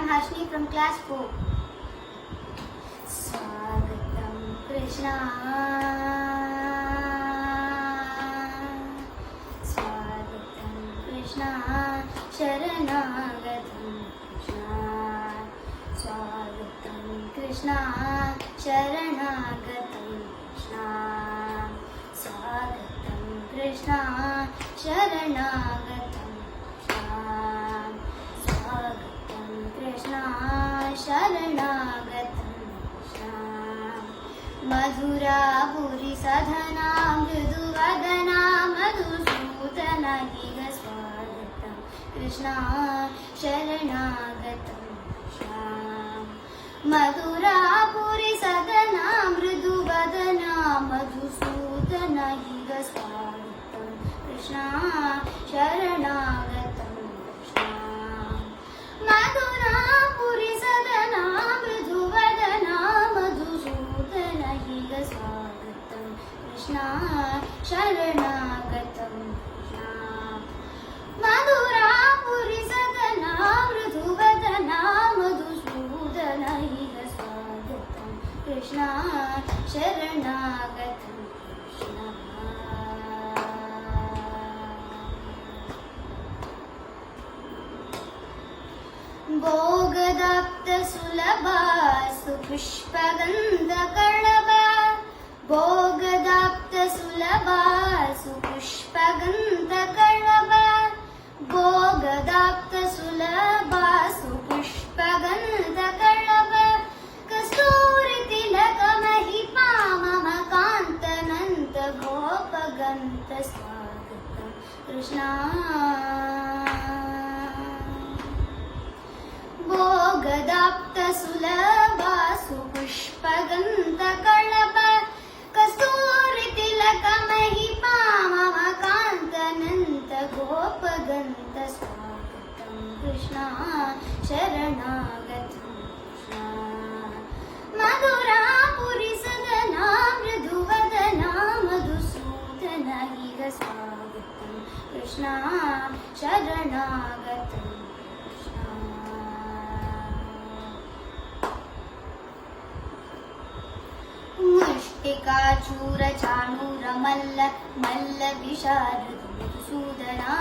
I'm Harshni from class 4. Swagatam Krishna. Swagatam Krishna. Sharanagatam Krishna. Swagatam Krishna. Sharanagatam Krishna. Swagatam Krishna. Sharanagatam Krishna, Sharanagatam Krishna. Madhurapuri sadhana mriduvadana madhusudana higa swagatam Krishna, Sharanagatam Krishna. Madhurapuri sadhana mriduvadana madhusudana higa swagatam Krishna, Sharanagatam Madhurapuri sadhana mriduvadana madhusudana higa swagatam Krishna, Sharanagatam Krishna. Madhurapuri sadhana mriduvadana madhusudana higa swagatam Krishna, Sharanagatam Krishna. भोगदाप्त सुलभा सुपुष्पगन्धकर्णवा भोगदाप्त सुलभा सुपुष्पगन्धकर्णवा भोगदाप्त सुलभा सुपुष्पगन्धकर्णवा कस्तूरितिलकमहिमा मम कान्तनन्त गोपगन्त स्वागतं कृष्णा भोगदाप्त सुलभा सुपुष्पगन्धकर्णवा कस्तूरितिलकमहिमा मम कान्तनन्त गोपगन्त स्वागतं कृष्णा शरणागतं कृष्णा मधुरापुरि सदना मृदुवदना मधुसूदना हिग स्वागतं कृष्णा शरणागतं मुष्टिकाचूर चाणूर मल्ल मल्ल विशारद मधुसूदना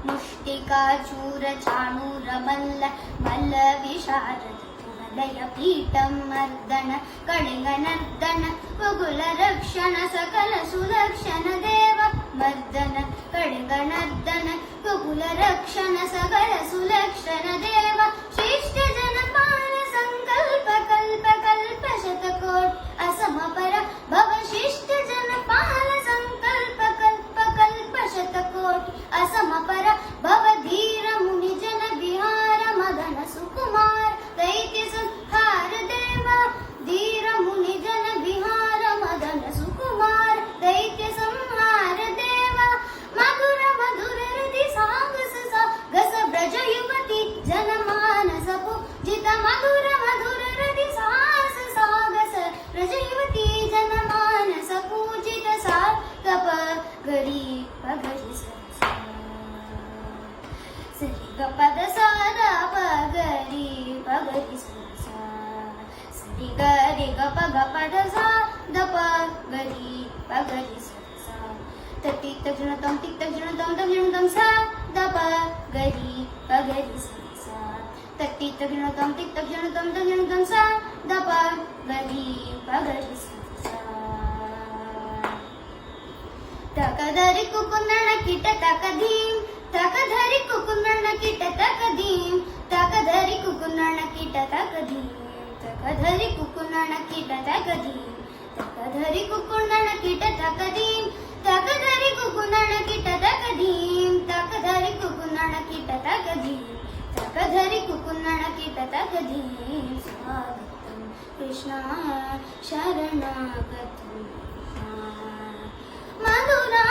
मुष्टिकाचूर चाणूर मल्ल मल्ल विशारद कुवलय पीठं मर्दन कलिंगनर्दन कुकुल रक्षण सकल सुलक्षण देव मर्दन कलिंगनर्दन कुकुल रक्षण सकल सुलक्षण देव शिष्ट जनपाल संकल्प कल्प कल्प शतकोट असमपर भव शिष्ट जनपाल संकल्प कल्प कल्प शतकोट असमपर भव धीर मुनि जन विहार मदन सुकुमार दैत्य संहार देव धीर मुनि जन विहार मदन सुकुमार दैत्य संहार देव मधुर मधुर हृदि सागस गस ब्रज युवती जनमानस पूजित मधुर मधुर हृदि सागस ब्रज युवती जनमानस पूजित सा तप गरी पगरी सरी गपद सादा पगरी पगरी सरी गरी गप गपद सा दप गरी पगरी तटी तजनतम टिक तजनतम तजनतम सा दप गरी पगरी तटी तजनतम टिक तजनतम तजनतम सा दप गरी पगरी तकधरी कुकुंदन किट तकधीम तकधरी कुकुंदन किट तकधीम तकधरी कुकुंदन किट तकधीम तकधरी कुकुंदन किट तकधीम तकधरी कुकुंदन किट तकधीम तकधरी कुकुंदन किट तकधीम तकधरी कुकुंदन किट तकधीम तकधरी कुकुंदन किट तकधीम स्वागतं कृष्णा शरणागतं मधुरा